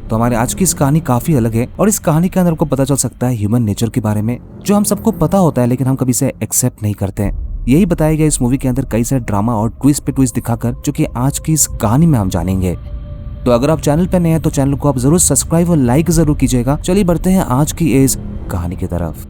तो हमारे आज की इस कहानी काफी अलग है और इस कहानी के अंदर आपको पता चल सकता है ह्यूमन नेचर के बारे में, जो हम सबको पता होता है लेकिन हम कभी इसे एक्सेप्ट नहीं करते हैं। यही बताया गया इस मूवी के अंदर कई सारे ड्रामा और ट्विस्ट पे ट्विस्ट दिखाकर, जो कि आज की इस कहानी में हम जानेंगे। तो अगर आप चैनल पर नए हैं तो चैनल को आप जरूर सब्सक्राइब और लाइक जरूर कीजिएगा। चलिए बढ़ते हैं आज की इस कहानी की तरफ।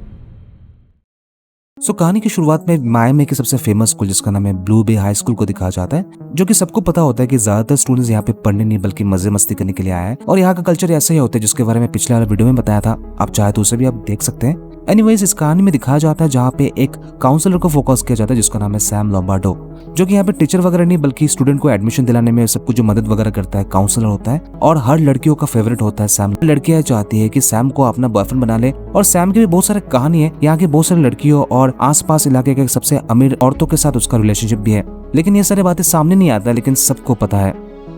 कहानी की शुरुआत में मायामी के सबसे फेमस स्कूल जिसका नाम है ब्लू बे हाई स्कूल को दिखाया जाता है, जो कि सबको पता होता है कि ज्यादातर स्टूडेंट्स यहाँ पे पढ़ने नहीं बल्कि मजे मस्ती करने के लिए आया है और यहाँ का कल्चर ऐसा ही होता है जिसके बारे में पिछले वाले वीडियो में बताया था। आप चाहे तो उसे भी आप देख सकते हैं। एनीवेज, इस कहानी में दिखाया जाता है जहाँ पे एक काउंसलर को फोकस किया जाता है जिसका नाम है सैम लोम्बार्डो, जो कि यहाँ पे टीचर वगैरह नहीं बल्कि स्टूडेंट को एडमिशन दिलाने में सब कुछ जो मदद वगैरह करता है काउंसलर होता है और हर लड़कियों का फेवरेट होता है सैम। लड़कियां चाहती है कि सैम को अपना बॉयफ्रेंड बना ले और सैम की भी बहुत सारी कहानी है यहाँ की बहुत सारी लड़कियों और आसपास इलाके के सबसे अमीर औरतों के साथ उसका रिलेशनशिप भी है, लेकिन ये सारी बातें सामने नहीं आता लेकिन सबको पता है।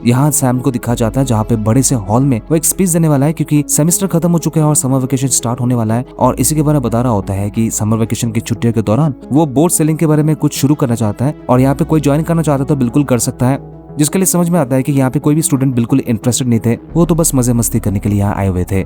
यहाँ सैम को दिखा जाता है जहाँ पे बड़े से हॉल में वो एक स्पीच देने वाला है क्योंकि सेमेस्टर खत्म हो चुके हैं और समर वेकेशन स्टार्ट होने वाला है और इसी के बारे में बता रहा होता है कि समर वेकेशन की छुट्टियों के दौरान वो बोर्ड सेलिंग के बारे में कुछ शुरू करना चाहता है और यहाँ पे कोई ज्वाइन करना चाहता है तो बिल्कुल कर सकता है, जिसके लिए समझ में आता है कि यहाँ पे कोई भी स्टूडेंट बिल्कुल इंटरेस्टेड नहीं थे, वो तो बस मजे मस्ती करने के लिए यहाँ आए हुए थे।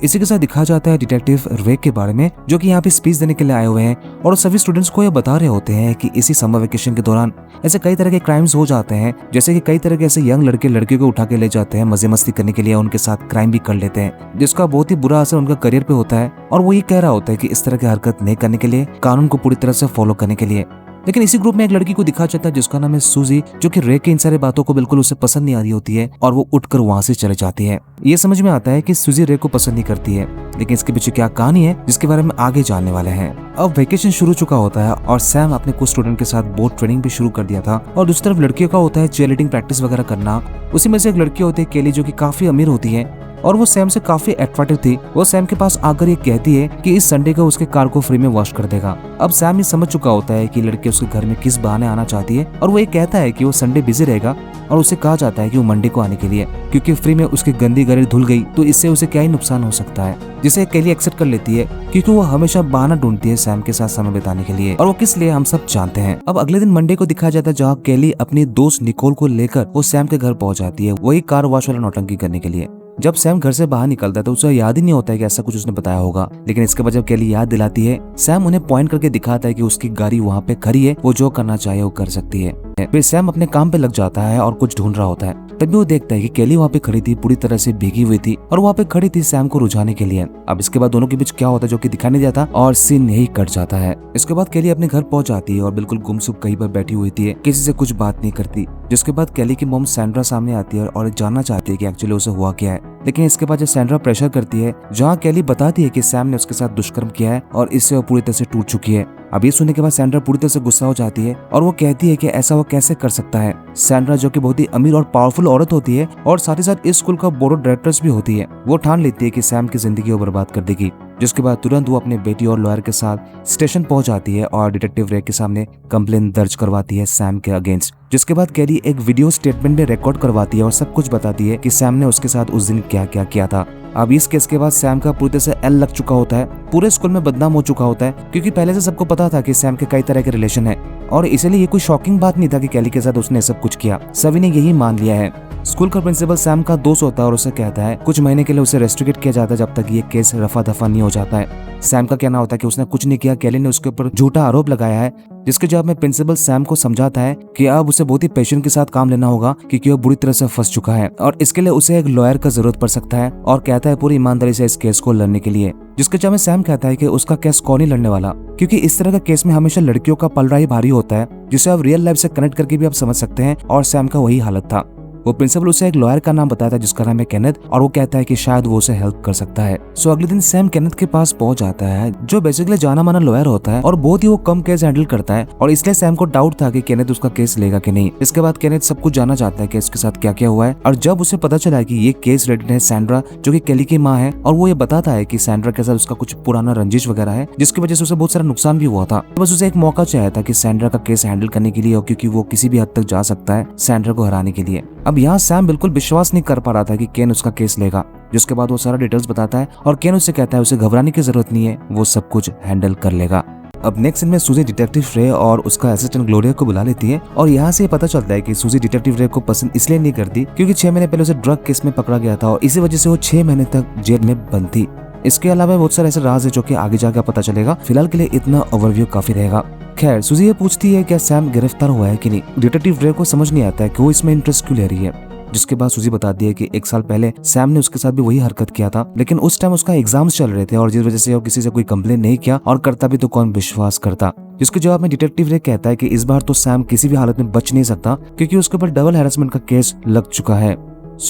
इसी के साथ दिखाया जाता है डिटेक्टिव रे के बारे में, जो कि यहाँ पे स्पीच देने के लिए आए हुए हैं और सभी स्टूडेंट्स को ये बता रहे होते हैं कि इसी समर वेकेशन के दौरान ऐसे कई तरह के क्राइम्स हो जाते हैं, जैसे कि कई तरह के ऐसे यंग लड़के लड़कियों को उठा के ले जाते हैं मजे मस्ती करने के लिए, उनके साथ क्राइम भी कर लेते हैं जिसका बहुत ही बुरा असर उनका करियर पे होता है और वो ये कह रहा होता है कि इस तरह की हरकत नहीं करने के लिए, कानून को पूरी तरह से फॉलो करने के लिए। लेकिन इसी ग्रुप में एक लड़की को दिखा जाता है जिसका नाम है सूजी, जो कि रे के इन सारी बातों को बिल्कुल उसे पसंद नहीं आ रही होती है और वो उठकर वहां से चले जाती है। ये समझ में आता है कि सूजी रे को पसंद नहीं करती है, लेकिन इसके पीछे क्या कहानी है जिसके बारे में आगे जानने वाले हैं। अब वेकेशन शुरू चुका होता है और सैम अपने कुछ स्टूडेंट के साथ बोट ट्रेनिंग भी शुरू कर दिया था और दूसरी तरफ लड़कियों का होता है चीयरलीडिंग प्रैक्टिस वगैरह करना। उसी में से एक लड़की होती है केली, जो कि काफी अमीर होती है और वो सैम से काफी अट्रैक्टिव थी। वो सैम के पास आकर ये कहती है कि इस संडे को उसके कार को फ्री में वॉश कर देगा। अब सैम ये समझ चुका होता है कि लड़की उसके घर में किस बहाने आना चाहती है और वो ये कहता है कि वो संडे बिजी रहेगा और उसे कहा जाता है कि वो मंडे को आने के लिए, क्योंकि फ्री में उसकी गंदी गाड़ी धुल गई तो इससे उसे क्या ही नुकसान हो सकता है, जिसे केली एक्सेप्ट कर लेती है क्योंकि वो हमेशा बहाना ढूंढती है सैम के साथ समय बिताने के लिए और वो किस लिए हम सब जानते हैं। अब अगले दिन मंडे को दिखाया जाता है जहाँ केली अपनी दोस्त निकोल को लेकर वो सैम के घर पहुंच जाती है, वही कार वॉश वाला नौटंकी करने के लिए। जब सैम घर से बाहर निकलता है तो उसे याद ही नहीं होता है कि ऐसा कुछ उसने बताया होगा, लेकिन इसके बाद जब केली याद दिलाती है, सैम उन्हें पॉइंट करके दिखाता है कि उसकी गाड़ी वहाँ पे खड़ी है, वो जो करना चाहे वो कर सकती है। फिर सैम अपने काम पे लग जाता है और कुछ ढूंढ रहा होता है, तभी वो देखता है कि केली वहाँ पे खड़ी थी, पूरी तरह से भीगी हुई थी और वहाँ पे खड़ी थी सैम को रुझाने के लिए। अब इसके बाद दोनों के बीच क्या होता है जो कि दिखाई नहीं जाता और सीन यही कट जाता है। इसके बाद केली अपने घर पहुंच जाती है और बिल्कुल गुमसुम कहीं पर बैठी हुई थी, किसी से कुछ बात नहीं करती। जिसके बाद केली की मॉम सैंड्रा सामने आती है और जानना चाहती है कि एक्चुअली उसे हुआ क्या है, लेकिन इसके बाद जब सैंड्रा प्रेशर करती है, जहाँ केली बताती है कि सैम ने उसके साथ दुष्कर्म किया है और इससे वो पूरी तरह से टूट चुकी है। अब ये सुनने के बाद सैंड्रा पूरी तरह से गुस्सा हो जाती है और वो कहती है कि ऐसा वो कैसे कर सकता है। सैंड्रा, जो कि बहुत ही अमीर और पावरफुल औरत होती है और साथ ही साथ इस स्कूल का बोर्ड ऑफ डायरेक्टर्स भी होती है, वो ठान लेती है कि सैम की जिंदगी को बर्बाद कर देगी। जिसके बाद तुरंत वो अपने बेटी और लॉयर के साथ स्टेशन पहुंच जाती है और डिटेक्टिव रे के सामने कंप्लेन दर्ज करवाती है सैम के अगेंस्ट। जिसके बाद केली एक वीडियो स्टेटमेंट में रिकॉर्ड करवाती है और सब कुछ बताती है कि सैम ने उसके साथ उस दिन क्या क्या किया था। अब इस केस के बाद सैम का पूरी तरह से एल लग चुका होता है, पूरे स्कूल में बदनाम हो चुका होता है, क्योंकि पहले से सबको पता था कि सैम के कई तरह के रिलेशन है और इसलिए ये कोई शॉकिंग बात नहीं था कि केली के साथ उसने सब कुछ किया, सभी ने यही मान लिया है। स्कूल का प्रिंसिपल सैम का दोस्त होता है और उसे कहता है कुछ महीने के लिए उसे रेस्ट्रिकेट किया जाता है जब तक ये केस रफा दफा नहीं हो जाता है। सैम का कहना होता है कि उसने कुछ नहीं किया, केली ने उसके ऊपर झूठा आरोप लगाया है, जिसके जवाब में प्रिंसिपल सैम को समझाता है कि अब उसे बहुत ही पेशेंस के साथ काम लेना होगा क्योंकि वो बुरी तरह से फंस चुका है और इसके लिए उसे एक लॉयर का जरूरत पड़ सकता है और कहता है पूरी ईमानदारी से इस केस को लड़ने के लिए। जिसके जवाब में सैम कहता है कि उसका केस कौन ही लड़ने वाला, क्योंकि इस तरह का केस में हमेशा लड़कियों का पलड़ा ही भारी होता है, जिसे आप रियल लाइफ से कनेक्ट करके भी आप समझ सकते हैं और सैम का वही हालत था। वो प्रिंसिपल उसे एक लॉयर का नाम बताता है जिसका नाम है केनेथ और वो कहता है कि शायद वो उसे हेल्प कर सकता है। सो अगले दिन सैम केनेथ के पास पहुंच जाता है, जो बेसिकली जाना माना लॉयर होता है और बहुत ही वो कम केस हैंडल करता है और इसलिए सैम को डाउट था कि केनेथ उसका केस लेगा कि नहीं। इसके बाद केनेथ सब कुछ जानना चाहता है कि इसके साथ क्या क्या हुआ है और जब उसे पता चला कि ये केस रिलेटेड है सैंड्रा, जो कि केली की माँ है, और वो ये बताता है कि सैंड्रा के साथ उसका कुछ पुराना रंजिश वगैरह है जिसकी वजह से उसे बहुत सारा नुकसान भी हुआ था। बस उसे एक मौका चाहिए था कि सैंड्रा का केस हैंडल करने के लिए, क्योंकि वो किसी भी हद तक जा सकता है सैंड्रा को हराने के लिए। अब यहाँ सैम बिल्कुल विश्वास नहीं कर पा रहा था कि केन उसका केस लेगा, जिसके बाद वो सारा डिटेल्स बताता है और केन उससे कहता है उसे घबराने की जरूरत नहीं है, वो सब कुछ हैंडल कर लेगा। अब नेक्स्ट सीन में सूजी डिटेक्टिव रे और उसका असिस्टेंट ग्लोरिया को बुला लेती है और यहाँ से पता चलता है कि सूजी डिटेक्टिव रे को पसंद इसलिए नहीं करती क्योंकि 6 महीने पहले उसे ड्रग केस में पकड़ा गया था और इसी वजह से वो 6 महीने तक जेल में बंद थी। इसके अलावा बहुत सारे ऐसे राज है जो कि आगे जाकर पता चलेगा। फिलहाल के लिए इतना ओवरव्यू काफी रहेगा। खैर, सूजी ये पूछती है क्या सैम गिरफ्तार हुआ है कि नहीं। डिटेक्टिव रे को समझ नहीं आता है कि वो इसमें इंटरेस्ट क्यों ले रही है, जिसके बाद सूजी बताती है कि 1 साल पहले सैम ने उसके साथ भी वही हरकत किया था, लेकिन उस टाइम उसका एग्जाम्स चल रहे थे और जिस वजह से वो किसी से कोई कंप्लेन नहीं किया और करता भी तो कौन विश्वास करता। जिसके जवाब में डिटेक्टिव रे कहता है कि इस बार तो सैम किसी भी हालत में बच नहीं सकता क्योंकि उसके ऊपर डबल हैरेसमेंट का केस लग चुका है।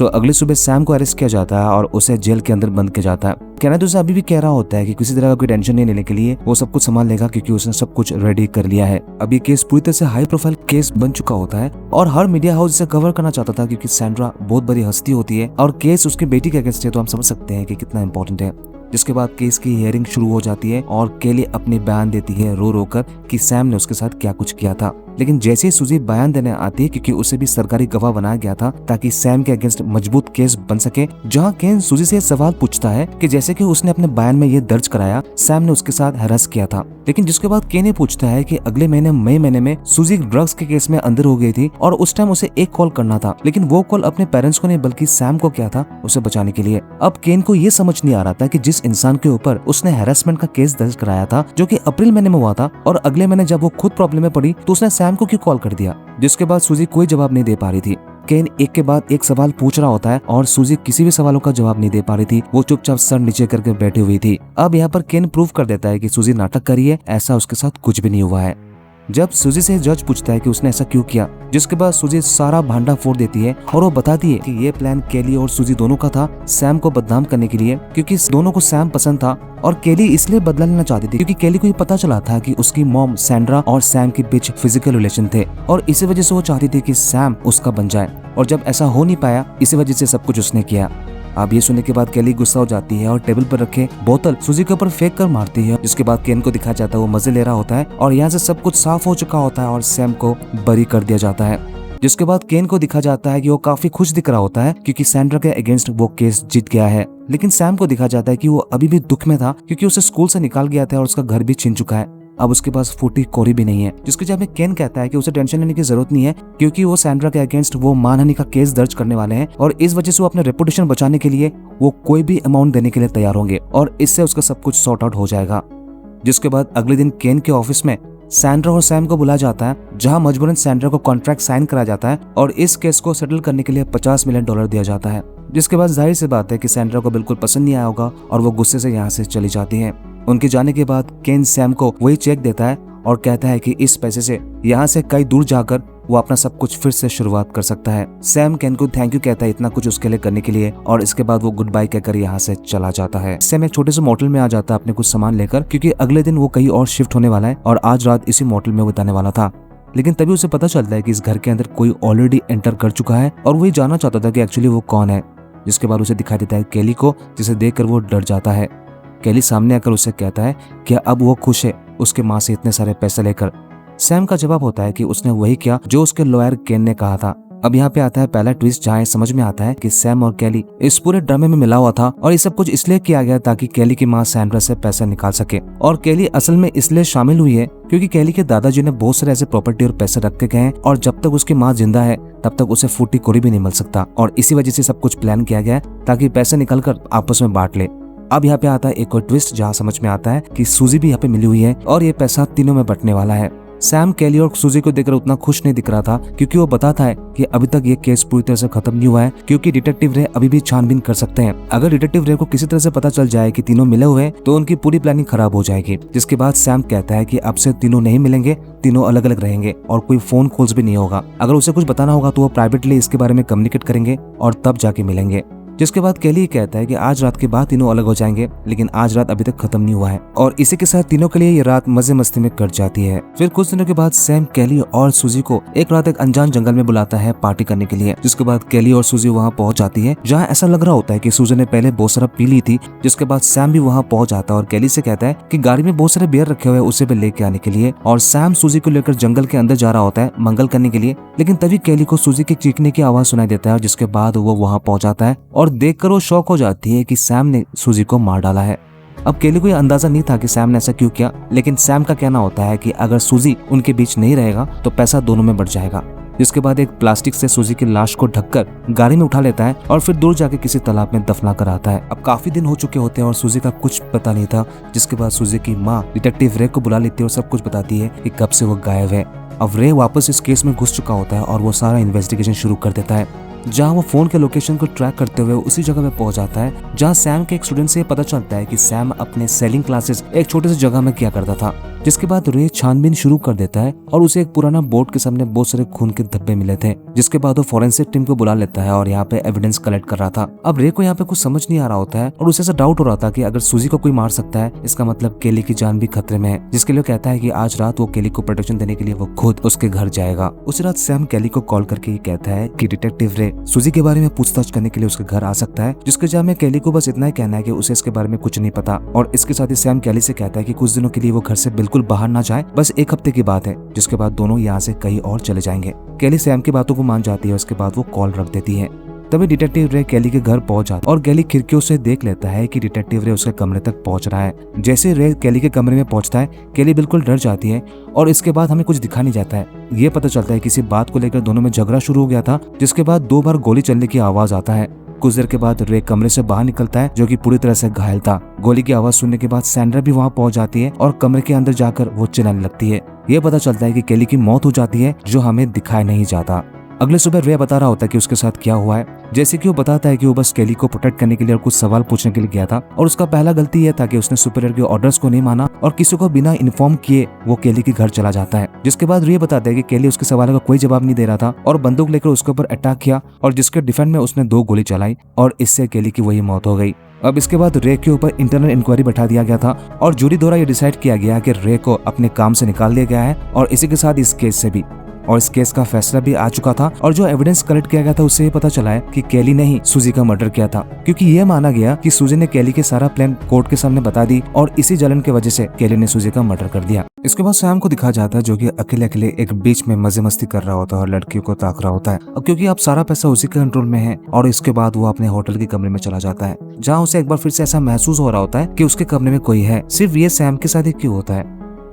अगली सुबह सैम को अरेस्ट किया जाता है और उसे जेल के अंदर बंद किया जाता है। कहना तो उसे अभी भी कह रहा होता है कि किसी तरह का कोई टेंशन नहीं लेने के लिए वो सब कुछ संभाल लेगा क्योंकि उसने सब कुछ रेडी कर लिया है। अब ये केस पूरी तरह से हाई प्रोफाइल केस बन चुका होता है और हर मीडिया हाउस इसे कवर करना चाहता था क्योंकि सैंड्रा बहुत बड़ी हस्ती होती है और केस उसकी बेटी के अगेंस्ट है, तो हम समझ सकते हैं कि कितना इंपॉर्टेंट है। जिसके बाद केस की हियरिंग शुरू हो जाती है और केली अपनी बयान देती है रो रो कर कि सैम ने उसके साथ क्या कुछ किया था। लेकिन जैसे ही सूजी बयान देने आती है क्योंकि उसे भी सरकारी गवाह बनाया गया था ताकि सैम के अगेंस्ट मजबूत केस बन सके, जहां केन सूजी से सवाल पूछता है कि जैसे कि उसने अपने बयान में ये दर्ज कराया सैम ने उसके साथ हैरेस किया था। लेकिन जिसके बाद केन पूछता है कि अगले महीने मई महीने में सूजी ड्रग्स के केस में अंदर हो गई थी और उस टाइम उसे एक कॉल करना था, लेकिन वो कॉल अपने पेरेंट्स को नहीं बल्कि सैम को किया था उसे बचाने के लिए। अब केन को ये समझ नहीं आ रहा था कि जिस इंसान के ऊपर उसने हैरेसमेंट का केस दर्ज कराया था जो कि अप्रैल महीने में हुआ था और अगले महीने जब वो खुद प्रॉब्लम में पड़ी तो उसने सैम को क्यों कॉल कर दिया। जिसके बाद सूजी कोई जवाब नहीं दे पा रही थी। केन एक के बाद एक सवाल पूछ रहा होता है और सूजी किसी भी सवालों का जवाब नहीं दे पा रही थी, वो चुपचाप सर नीचे करके बैठी हुई थी। अब यहाँ पर केन प्रूव कर देता है कि सूजी नाटक करी है, ऐसा उसके साथ कुछ भी नहीं हुआ है। जब सूजी से जज पूछता है कि उसने ऐसा क्यों किया, जिसके बाद सूजी सारा भांडा फोड़ देती है और वो बताती है कि ये प्लान केली और सूजी दोनों का था सैम को बदनाम करने के लिए, क्योंकि दोनों को सैम पसंद था और केली इसलिए बदला लेना चाहती थी क्योंकि केली को ये पता चला था कि उसकी मॉम सैंड्रा और सैम के बीच फिजिकल रिलेशन थे और इसी वजह से वो चाहती थी कि सैम उसका बन जाए, और जब ऐसा हो नहीं पाया इसी वजह से सब कुछ उसने किया। अब ये सुनने के बाद केली गुस्सा हो जाती है और टेबल पर रखे बोतल सूजी के ऊपर फेंक कर मारती है। जिसके बाद केन को दिखाया जाता है वो मजे ले रहा होता है और यहाँ से सब कुछ साफ हो चुका होता है और सैम को बरी कर दिया जाता है। जिसके बाद केन को दिखा जाता है कि वो काफी खुश दिख रहा होता है क्योंकि सैंड्रा के अगेंस्ट वो केस जीत गया है। लेकिन सैम को दिखा जाता है कि वो अभी भी दुख में था क्योंकि उसे स्कूल से निकाल गया था और उसका घर भी छीन चुका है। अब उसके पास फूटी कोरी भी नहीं है। जिसके जब केन कहता है कि उसे टेंशन लेने की जरूरत नहीं है क्योंकि वो सैंड्रा के अगेंस्ट वो मानहानि का केस दर्ज करने वाले हैं और इस वजह से वो अपने रेपुटेशन बचाने के लिए वो कोई भी अमाउंट देने के लिए तैयार होंगे और इससे उसका सब कुछ सॉर्ट आउट हो जाएगा। जिसके बाद अगले दिन केन के ऑफिस में सैंड्रा और सैम को बुलाया जाता है, जहां मजबूरन सैंड्रा को कॉन्ट्रैक्ट साइन कराया जाता है और इस केस को सेटल करने के लिए $50 मिलियन दिया जाता है। जिसके बाद जाहिर सी बात है कि सैंड्रा को बिल्कुल पसंद नहीं आया होगा और वो गुस्से से यहाँ से चली जाती है। उनके जाने के बाद केन सैम को वही चेक देता है और कहता है कि इस पैसे से यहाँ से कई दूर जाकर वो अपना सब कुछ फिर से शुरुआत कर सकता है। सैम केन को थैंक यू कहता है इतना कुछ उसके लिए करने के लिए और इसके बाद वो गुड बाय कहकर यहाँ से चला जाता है। सैम एक छोटे से मोटल में आ जाता है अपने कुछ सामान लेकर क्योंकि अगले दिन वो कहीं और शिफ्ट होने वाला है और आज रात इसी मोटल में बिताने वाला था। लेकिन तभी उसे पता चलता है कि इस घर के अंदर कोई ऑलरेडी एंटर कर चुका है और वही जानना चाहता था कि एक्चुअली वो कौन है। जिसके बाद उसे दिखाई देता है केली को, जिसे देखकर वो डर जाता है। केली सामने आकर उसे कहता है कि अब वो खुश है उसके माँ से इतने सारे पैसे लेकर। सैम का जवाब होता है कि उसने वही किया जो उसके लॉयर केन ने कहा था। अब यहाँ पे आता है पहला ट्विस्ट जहाँ समझ में आता है कि सैम और केली इस पूरे ड्रामे में मिला हुआ था और ये सब कुछ इसलिए किया गया ताकि केली की माँ सैंड्रा से पैसा निकाल सके। और केली असल में इसलिए शामिल हुई है क्योंकि केली के दादाजी ने बहुत सारे ऐसे प्रॉपर्टी और पैसे रख के गए हैं और जब तक उसकी माँ जिंदा है तब तक उसे फूटी कोरी भी नहीं मिल सकता और इसी वजह से सब कुछ प्लान किया गया है ताकि पैसे निकल कर आपस में बांट ले। अब यहाँ पे आता है एक और ट्विस्ट जहाँ समझ में आता है कि सूजी भी यहाँ पे मिली हुई है और ये पैसा तीनों में बंटने वाला है। सैम केली और सूजी को देखकर उतना खुश नहीं दिख रहा था क्योंकि वो बताता है कि अभी तक ये केस पूरी तरह से खत्म नहीं हुआ है क्योंकि डिटेक्टिव रे अभी भी छानबीन कर सकते हैं। अगर डिटेक्टिव रे को किसी तरह से पता चल जाए कि तीनों मिले हुए हैं तो उनकी पूरी प्लानिंग खराब हो जाएगी। जिसके बाद सैम कहता है कि अब से तीनों नहीं मिलेंगे, तीनों अलग अलग रहेंगे और कोई फोन कॉल्स भी नहीं होगा। अगर उसे कुछ बताना होगा तो वो प्राइवेटली इसके बारे में कम्युनिकेट करेंगे और तब जाके मिलेंगे। जिसके बाद केली कहता है कि आज रात के बाद तीनों अलग हो जाएंगे, लेकिन आज रात अभी तक खत्म नहीं हुआ है और इसी के साथ तीनों के लिए ये रात मजे मस्ती में कट जाती है। फिर कुछ दिनों के बाद सैम केली और सूजी को एक रात एक अनजान जंगल में बुलाता है पार्टी करने के लिए। जिसके बाद केली और सूजी वहाँ पहुंच जाती है जहाँ ऐसा लग रहा होता है कि सूजी ने पहले बहुत सारा पी ली थी। जिसके बाद सैम भी वहाँ पहुंच जाता है और केली से कहता है कि गाड़ी में बहुत सारे बियर रखे हुए उसे भी लेके आने के लिए, और सैम सूजी को लेकर जंगल के अंदर जा रहा होता है मंगल करने के लिए। लेकिन तभी केली को सूजी के चीखने की आवाज सुनाई देता है। जिसके बाद वो वहाँ पहुंच जाता है और देखकर वो शॉक हो जाती है कि सैम ने सूजी को मार डाला है। अब केली को ये अंदाजा नहीं था कि सैम ने ऐसा क्यों किया, लेकिन सैम का कहना होता है कि अगर सूजी उनके बीच नहीं रहेगा तो पैसा दोनों में बढ़ जाएगा। जिसके बाद एक प्लास्टिक से सूजी की लाश को ढककर गाड़ी में उठा लेता है और फिर दूर जाके किसी तालाब में दफना कर आता है। अब काफी दिन हो चुके होते हैं और सूजी का कुछ पता नहीं था, जिसके बाद सूजी की माँ डिटेक्टिव रे को बुला लेती है और सब कुछ बताती है कि कब से वो गायब है। अब रे वापस इस केस में घुस चुका होता है और वो सारा इन्वेस्टिगेशन शुरू कर देता है, जहां वो फोन के लोकेशन को ट्रैक करते हुए उसी जगह पे पहुंच जाता है जहां सैम के एक स्टूडेंट से पता चलता है कि सैम अपने सेलिंग क्लासेस एक छोटे से जगह में किया करता था। जिसके बाद रे छानबीन शुरू कर देता है और उसे एक पुराना बोर्ड के सामने बहुत सारे खून के धब्बे मिले थे। जिसके बाद वो फॉरेंसिक टीम को बुला लेता है और यहाँ पे एविडेंस कलेक्ट कर रहा था। अब रे को यहाँ पे कुछ समझ नहीं आ रहा होता है और उसे ऐसा डाउट हो रहा था कि अगर सूजी को कोई मार सकता है, इसका मतलब केली की जान भी खतरे में है। जिसके लिए कहता है कि आज रात वो केली को प्रोटेक्शन देने के लिए वो खुद उसके घर जाएगा। उस रात सैम केली को कॉल करके कहता है कि डिटेक्टिव रे सूजी के बारे में पूछताछ करने के लिए उसके घर आ सकता है। जिसके जवाब में केली को बस इतना ही कहना है कि उसे इसके बारे में कुछ नहीं पता। और इसके साथ ही सैम केली से कहता है कि कुछ दिनों के लिए वो घर से बिल्कुल बाहर ना जाए, बस एक हफ्ते की बात है। जिसके बाद दोनों यहाँ से कहीं और चले जाएंगे। केली सैम की बातों को मान जाती है। उसके बाद वो कॉल रख देती है। तभी डिटेक्टिव रे केली के घर पहुंच जाता है और केली खिड़कियों से देख लेता है कि डिटेक्टिव रे उसके कमरे तक पहुंच रहा है। जैसे रे केली के कमरे में पहुंचता है, केली बिल्कुल डर जाती है और इसके बाद हमें कुछ दिखा नहीं जाता है। ये पता चलता है किसी बात को लेकर दोनों में झगड़ा शुरू हो गया था। जिसके बाद 2 बार गोली चलने की आवाज आता है। कुछ देर के बाद रे कमरे से बाहर निकलता है, जो कि पूरी तरह से घायल था। गोली की आवाज सुनने के बाद सैंड्रा भी वहां पहुंच जाती है और कमरे के अंदर जाकर वो चिल्लाने लगती है। ये पता चलता है कि केली की मौत हो जाती है, जो हमें दिखाया नहीं जाता। अगले सुबह रे बता रहा होता है कि उसके साथ क्या हुआ है। जैसे कि वो बताता है कि वो बस केली को प्रोटेक्ट करने के लिए और कुछ सवाल पूछने के लिए गया था और उसका पहला गलती यह था कि उसने सुपीरियर के ऑर्डर्स को नहीं माना और किसी को बिना इन्फॉर्म किए वो केली के घर चला जाता है। जिसके बाद रे बताता है कि केली उसके सवालों का कोई जवाब नहीं दे रहा था और बंदूक लेकर उसके ऊपर अटैक किया और जिसके डिफेंस में उसने 2 गोली चलाई और इससे केली की वही मौत हो गई। अब इसके बाद रे के ऊपर इंटरनल इंक्वायरी बैठा दिया गया था और जूरी द्वारा ये डिसाइड किया गया कि रे को अपने काम से निकाल दिया गया है और इसी के साथ इस केस से भी। और इस केस का फैसला भी आ चुका था और जो एविडेंस कलेक्ट किया गया था उससे ये पता चला है कि केली ने ही सूजी का मर्डर किया था, क्योंकि ये माना गया कि सूजी ने केली के सारा प्लान कोर्ट के सामने बता दी और इसी जलन की वजह से केली ने सूजी का मर्डर कर दिया। इसके बाद सैम को दिखाया जाता है, जो कि अकेले अकेले एक बीच में मजे मस्ती कर रहा होता है और लड़कियों को ताक रहा होता है। अब क्योंकि अब सारा पैसा उसी के कंट्रोल में है और इसके बाद वो अपने होटल के कमरे में चला जाता है, जहाँ उसे एक बार फिर से ऐसा महसूस हो रहा होता है कि उसके कमरे में कोई है। सिर्फ ये सैम के साथ ही क्यों होता है।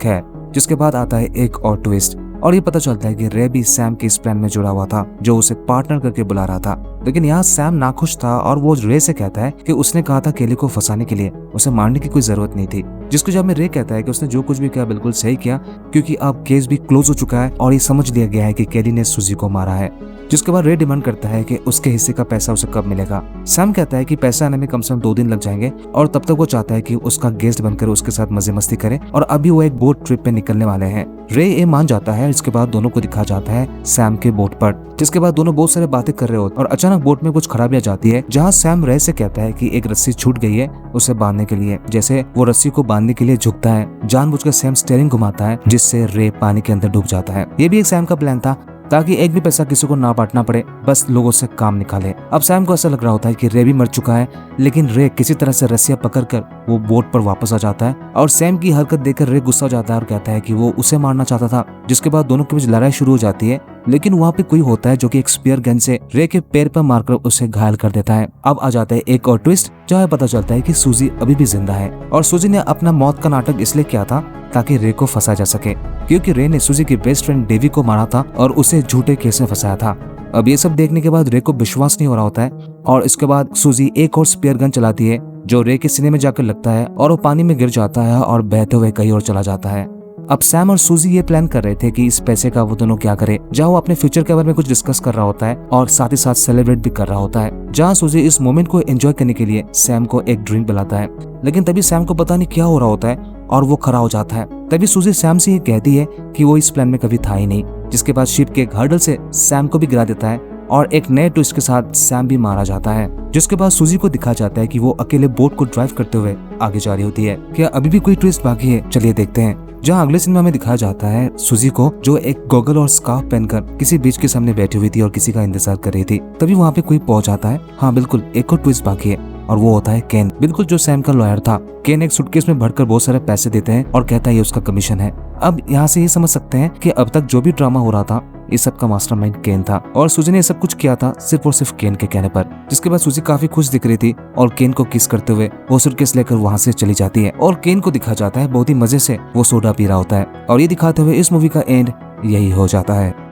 खैर, जिसके बाद आता है एक और ट्विस्ट और ये पता चलता है कि रे भी सैम के इस प्लान में जुड़ा हुआ था, जो उसे पार्टनर करके बुला रहा था। लेकिन यहाँ सैम नाखुश था और वो रे से कहता है कि उसने कहा था केली को फंसाने के लिए, उसे मारने की कोई जरूरत नहीं थी। जिसके जवाब में रे कहता है कि उसने जो कुछ भी किया बिल्कुल सही किया, क्योंकि अब केस भी क्लोज हो चुका है और ये समझ लिया गया है कि केली ने सूजी को मारा है। जिसके बाद रे डिमांड करता है कि उसके हिस्से का पैसा उसे कब मिलेगा। सैम कहता है कि पैसा आने में कम से कम 2 दिन लग जाएंगे और तब तक वो चाहता है कि उसका गेस्ट बनकर उसके साथ मजे मस्ती करे और अभी वो एक बोट ट्रिप पे निकलने वाले हैं। रे ये मान जाता है। इसके बाद दोनों को दिखा जाता है सैम के बोट पर, जिसके बाद दोनों बहुत सारे बातें कर रहे होते और अचानक बोट में कुछ खराबी आ जाती है, जहाँ सैम रे से कहता है कि एक रस्सी छूट गई है उसे बांधने के लिए। जैसे वो रस्सी को बांधने के लिए झुकता है, जानबूझकर सैम स्टीयरिंग घुमाता है, जिससे रे पानी के अंदर डूब जाता है। ये भी एक सैम का प्लान था, ताकि एक भी पैसा किसी को ना बांटना पड़े, बस लोगों से काम निकाले। अब सैम को ऐसा लग रहा होता है कि रे भी मर चुका है, लेकिन रे किसी तरह से रस्सियां पकड़कर वो बोट पर वापस आ जाता है और सैम की हरकत देखकर रे गुस्सा हो जाता है और कहता है कि वो उसे मारना चाहता था। जिसके बाद दोनों के बीच लड़ाई शुरू हो जाती है, लेकिन वहाँ पे कोई होता है जो कि एक स्पीयर गन से रे के पैर पर मारकर उसे घायल कर देता है। अब आ जाता है एक और ट्विस्ट, जहाँ पता चलता है कि सूजी अभी भी जिंदा है और सूजी ने अपना मौत का नाटक इसलिए किया था ताकि रे को फंसा जा सके, क्योंकि रे ने सूजी की बेस्ट फ्रेंड डेवी को मारा था और उसे झूठे केस में फंसाया था। अब ये सब देखने के बाद रे को विश्वास नहीं हो रहा होता है और इसके बाद सूजी एक और स्पीयर गन चलाती है, जो रे के सीने में जाकर लगता है और वो पानी में गिर जाता है और बहते हुए कहीं और चला जाता है। अब सैम और सूजी ये प्लान कर रहे थे कि इस पैसे का वो दोनों क्या करे, जहाँ वो अपने फ्यूचर के बारे में कुछ डिस्कस कर रहा होता है और साथ ही साथ सेलिब्रेट भी कर रहा होता है, जहाँ सूजी इस मोमेंट को एंजॉय करने के लिए सैम को एक ड्रिंक पिलाता है। लेकिन तभी सैम को पता नहीं क्या हो रहा होता है और वो खड़ा हो जाता है। तभी सूजी सैम से ये कहती है कि वो इस प्लान में कभी था ही नहीं। जिसके बाद शिप के एक हर्डल से सैम को भी गिरा देता है और एक नए ट्विस्ट के साथ सैम भी मारा जाता है। जिसके बाद सूजी को दिखा जाता है कि वो अकेले बोट को ड्राइव करते हुए आगे जा रही होती है। क्या अभी भी कोई ट्विस्ट बाकी है? चलिए देखते हैं। जहाँ अगले सिनेमा में दिखाया जाता है सूजी को, जो एक गॉगल और स्कार्फ पहनकर किसी बीच के सामने बैठी हुई थी और किसी का इंतजार कर रही थी। तभी वहाँ पे कोई पहुंच जाता है। हाँ बिल्कुल, एक और ट्विस्ट बाकी है। और वो होता है केन, बिल्कुल जो सैम का लॉयर था। केन एक सूटकेस में भरकर बहुत सारे पैसे देते हैं और कहता है ये उसका कमीशन है। अब यहाँ से ये समझ सकते हैं कि अब तक जो भी ड्रामा हो रहा था इस सब का मास्टरमाइंड केन था और सूजी ने ये सब कुछ किया था सिर्फ और सिर्फ केन के कहने पर। जिसके बाद सूजी काफी खुश दिख रही थी और केन को किस करते हुए वो सूटकेस लेकर वहां से चली जाती है और केन को दिखा जाता है बहुत ही मजे से वो सोडा पी रहा होता है और ये दिखाते हुए इस मूवी का एंड यही हो जाता है।